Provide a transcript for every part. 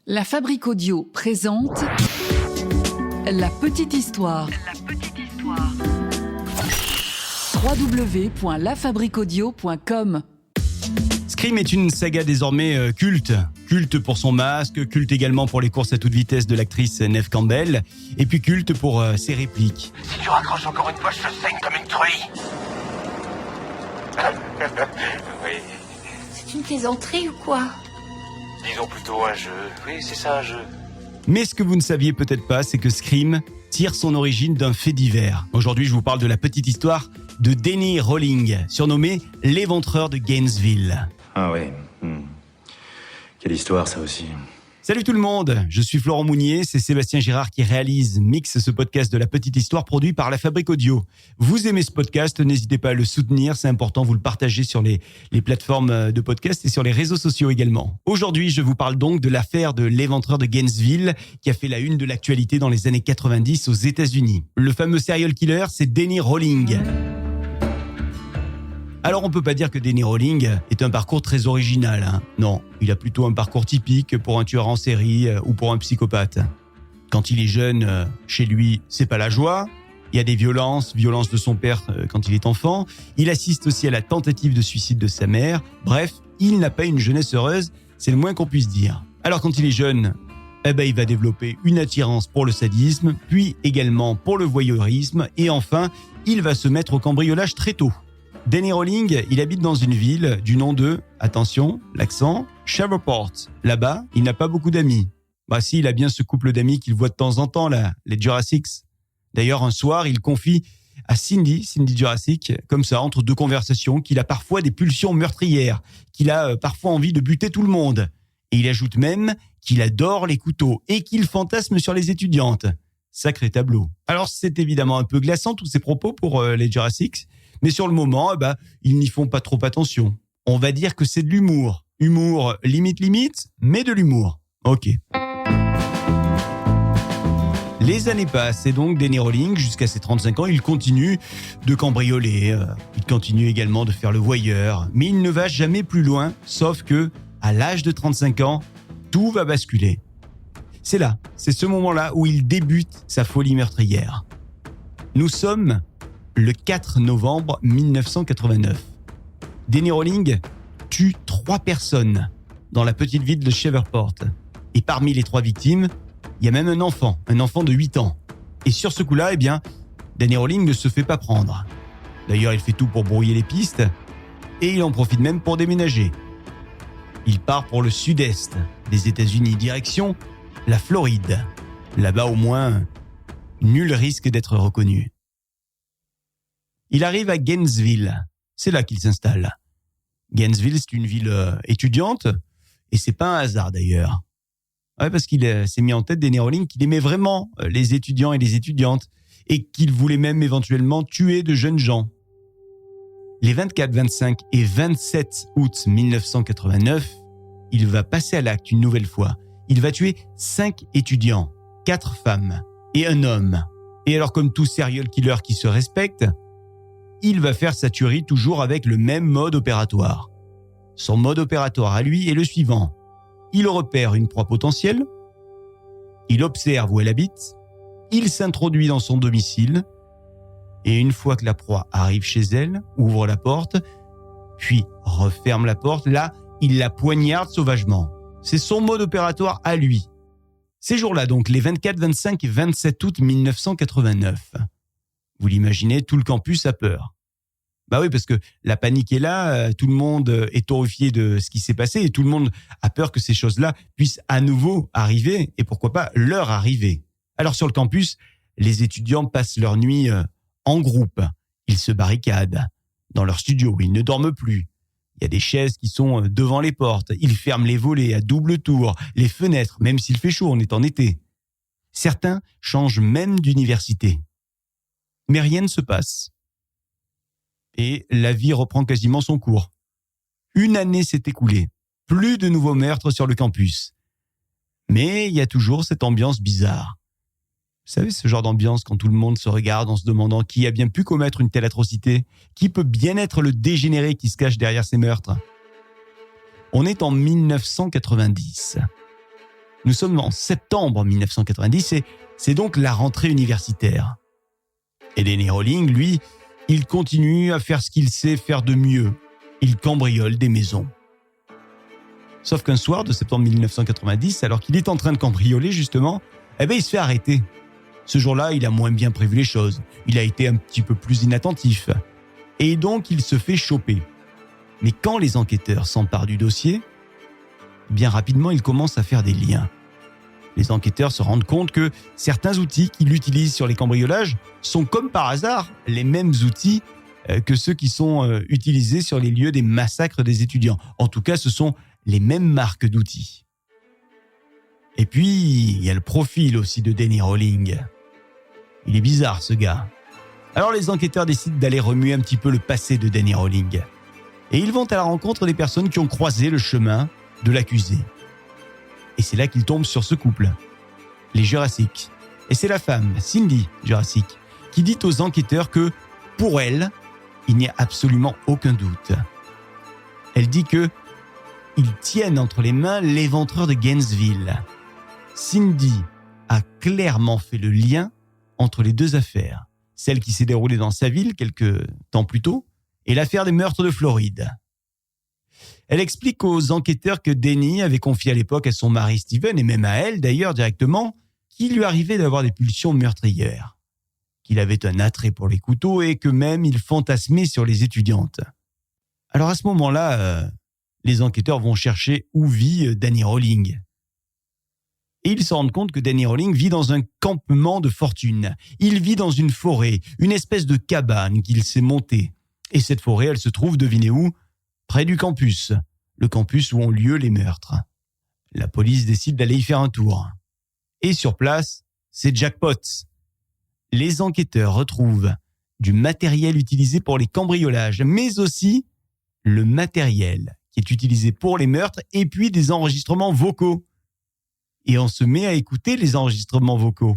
La Fabrique Audio présente La Petite Histoire. www.lafabriqueaudio.com. Scream est une saga désormais culte. Culte pour son masque, culte également pour les courses à toute vitesse de l'actrice Neve Campbell, et puis culte pour ses répliques. Si tu raccroches encore une fois, je te saigne comme une truie. Oui, C'est une plaisanterie ou quoi? disons plutôt un jeu. Oui, c'est ça, un jeu. Mais ce que vous ne saviez peut-être pas, c'est que Scream tire son origine d'un fait divers. Aujourd'hui, je vous parle de la petite histoire de Denny Rowling, surnommé l'éventreur de Gainesville. Ah oui. Quelle histoire, ça aussi. Salut tout le monde, je suis Florent Mounier, c'est Sébastien Girard qui mixe ce podcast de la petite histoire produit par La Fabrique Audio. Vous aimez ce podcast, n'hésitez pas à le soutenir, c'est important, vous le partagez sur les plateformes de podcast et sur les réseaux sociaux également. Aujourd'hui, je vous parle donc de l'affaire de l'éventreur de Gainesville qui a fait la une de l'actualité dans les années 90 aux États-Unis. Le fameux serial killer, c'est Denny Rowling. Alors on peut pas dire que Denny Rowling est un parcours très original. Non, il a plutôt un parcours typique pour un tueur en série ou pour un psychopathe. Quand il est jeune, chez lui, c'est pas la joie. Il y a des violences de son père quand il est enfant. Il assiste aussi à la tentative de suicide de sa mère. Bref, il n'a pas une jeunesse heureuse, c'est le moins qu'on puisse dire. Alors quand il est jeune, il va développer une attirance pour le sadisme, puis également pour le voyeurisme, et enfin, il va se mettre au cambriolage très tôt. Denny Rowling, il habite dans une ville du nom de, attention, l'accent, Shreveport. Là-bas, il n'a pas beaucoup d'amis. Si, il a bien ce couple d'amis qu'il voit de temps en temps, là, les Jurassics. D'ailleurs, un soir, il confie à Cindy Jurassic, comme ça, entre deux conversations, qu'il a parfois des pulsions meurtrières, qu'il a parfois envie de buter tout le monde. Et il ajoute même qu'il adore les couteaux et qu'il fantasme sur les étudiantes. Sacré tableau. Alors, c'est évidemment un peu glaçant, tous ces propos pour les Jurassics. Mais sur le moment, ils n'y font pas trop attention. On va dire que c'est de l'humour. Humour limite, mais de l'humour. Ok. Les années passent et donc Denny Rowling, jusqu'à ses 35 ans, il continue de cambrioler. Il continue également de faire le voyeur. Mais il ne va jamais plus loin, sauf que, à l'âge de 35 ans, tout va basculer. C'est ce moment-là où il débute sa folie meurtrière. Nous sommes le 4 novembre 1989. Denny Rowling tue 3 personnes dans la petite ville de Shreveport. Et parmi les 3 victimes, il y a même un enfant de 8 ans. Et sur ce coup-là, Denny Rowling ne se fait pas prendre. D'ailleurs, il fait tout pour brouiller les pistes et il en profite même pour déménager. Il part pour le sud-est des États-Unis, direction la Floride. Là-bas, au moins, nul risque d'être reconnu. Il arrive à Gainesville. C'est là qu'il s'installe. Gainesville, c'est une ville étudiante, et c'est pas un hasard d'ailleurs. Parce qu'il s'est mis en tête, Denny Rowling, qu'il aimait vraiment les étudiants et les étudiantes, et qu'il voulait même éventuellement tuer de jeunes gens. Les 24, 25 et 27 août 1989, il va passer à l'acte une nouvelle fois. Il va tuer 5 étudiants, 4 femmes et un homme. Et alors, comme tout serial killer qui se respecte, il va faire sa tuerie toujours avec le même mode opératoire. Son mode opératoire à lui est le suivant. Il repère une proie potentielle, il observe où elle habite, il s'introduit dans son domicile, et une fois que la proie arrive chez elle, ouvre la porte, puis referme la porte, là, il la poignarde sauvagement. C'est son mode opératoire à lui. Ces jours-là, donc, les 24, 25 et 27 août 1989. Vous l'imaginez, tout le campus a peur. Oui, parce que la panique est là, tout le monde est horrifié de ce qui s'est passé et tout le monde a peur que ces choses-là puissent à nouveau arriver et pourquoi pas leur arriver. Alors sur le campus, les étudiants passent leur nuit en groupe. Ils se barricadent dans leur studio, ils ne dorment plus. Il y a des chaises qui sont devant les portes. Ils ferment les volets à double tour, les fenêtres, même s'il fait chaud, on est en été. Certains changent même d'université. Mais rien ne se passe. Et la vie reprend quasiment son cours. Une année s'est écoulée. Plus de nouveaux meurtres sur le campus. Mais il y a toujours cette ambiance bizarre. Vous savez, ce genre d'ambiance quand tout le monde se regarde en se demandant qui a bien pu commettre une telle atrocité, qui peut bien être le dégénéré qui se cache derrière ces meurtres. On est en 1990. Nous sommes en septembre 1990 et c'est donc la rentrée universitaire. Et Danny Rowling, lui, il continue à faire ce qu'il sait faire de mieux. Il cambriole des maisons. Sauf qu'un soir de septembre 1990, alors qu'il est en train de cambrioler justement, il se fait arrêter. Ce jour-là, il a moins bien prévu les choses. Il a été un petit peu plus inattentif. Et donc, il se fait choper. Mais quand les enquêteurs s'emparent du dossier, bien rapidement, ils commencent à faire des liens. Les enquêteurs se rendent compte que certains outils qu'il utilise sur les cambriolages sont comme par hasard les mêmes outils que ceux qui sont utilisés sur les lieux des massacres des étudiants. En tout cas, ce sont les mêmes marques d'outils. Et puis, il y a le profil aussi de Danny Rowling. Il est bizarre, ce gars. Alors les enquêteurs décident d'aller remuer un petit peu le passé de Danny Rowling. Et ils vont à la rencontre des personnes qui ont croisé le chemin de l'accusé. Et c'est là qu'ils tombent sur ce couple, les Jurassic. Et c'est la femme, Cindy Jurassic, qui dit aux enquêteurs que, pour elle, il n'y a absolument aucun doute. Elle dit que ils tiennent entre les mains l'éventreur de Gainesville. Cindy a clairement fait le lien entre les deux affaires, celle qui s'est déroulée dans sa ville quelques temps plus tôt et l'affaire des meurtres de Floride. Elle explique aux enquêteurs que Danny avait confié à l'époque à son mari Steven, et même à elle d'ailleurs directement, qu'il lui arrivait d'avoir des pulsions meurtrières, qu'il avait un attrait pour les couteaux et que même il fantasmait sur les étudiantes. Alors à ce moment-là, les enquêteurs vont chercher où vit Danny Rowling. Et ils se rendent compte que Danny Rowling vit dans un campement de fortune. Il vit dans une forêt, une espèce de cabane qu'il s'est montée. Et cette forêt, elle se trouve, devinez où ? Près du campus. Le campus où ont lieu les meurtres. La police décide d'aller y faire un tour. Et sur place, c'est jackpot. Les enquêteurs retrouvent du matériel utilisé pour les cambriolages, mais aussi le matériel qui est utilisé pour les meurtres, et puis des enregistrements vocaux. Et on se met à écouter les enregistrements vocaux.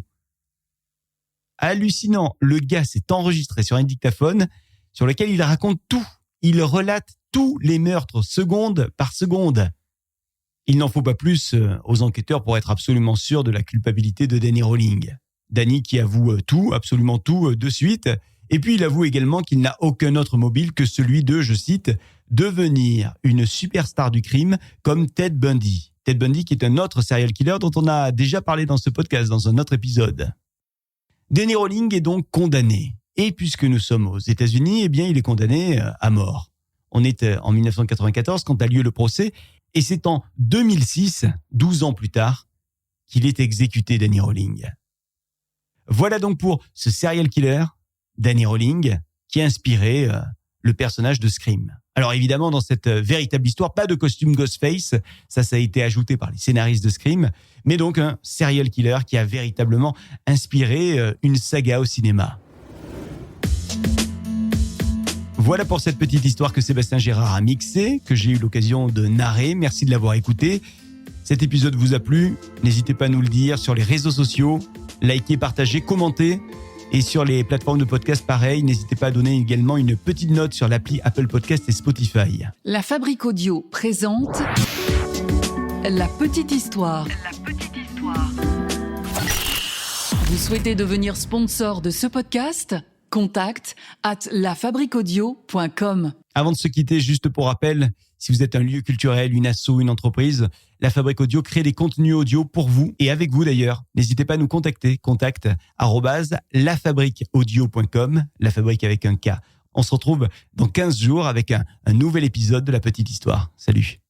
Hallucinant, le gars s'est enregistré sur un dictaphone sur lequel il raconte tout. Il relate tous les meurtres, seconde par seconde. Il n'en faut pas plus aux enquêteurs pour être absolument sûrs de la culpabilité de Danny Rowling. Danny qui avoue tout, absolument tout, de suite. Et puis il avoue également qu'il n'a aucun autre mobile que celui de, je cite, devenir une superstar du crime comme Ted Bundy. Ted Bundy qui est un autre serial killer dont on a déjà parlé dans ce podcast, dans un autre épisode. Danny Rowling est donc condamné. Et puisque nous sommes aux États-Unis, eh bien il est condamné à mort. On est en 1994 quand a lieu le procès, et c'est en 2006, 12 ans plus tard, qu'il est exécuté, Danny Rowling. Voilà donc pour ce serial killer, Danny Rowling, qui a inspiré le personnage de Scream. Alors évidemment, dans cette véritable histoire, pas de costume Ghostface, ça a été ajouté par les scénaristes de Scream, mais donc un serial killer qui a véritablement inspiré une saga au cinéma. Voilà pour cette petite histoire que Sébastien Gérard a mixée, que j'ai eu l'occasion de narrer. Merci de l'avoir écouté. Cet épisode vous a plu, n'hésitez pas à nous le dire sur les réseaux sociaux, likez, partagez, commentez. Et sur les plateformes de podcast, pareil, n'hésitez pas à donner également une petite note sur l'appli Apple Podcast et Spotify. La Fabrique Audio présente La Petite Histoire. Vous souhaitez devenir sponsor de ce podcast ? Contact @lafabriqueaudio.com. Avant de se quitter, juste pour rappel, si vous êtes un lieu culturel, une asso, une entreprise, La Fabrique Audio crée des contenus audio pour vous et avec vous d'ailleurs. N'hésitez pas à nous contacter. Contact @lafabriqueaudio.com. La Fabrique avec un K. On se retrouve dans 15 jours avec un nouvel épisode de La Petite Histoire. Salut.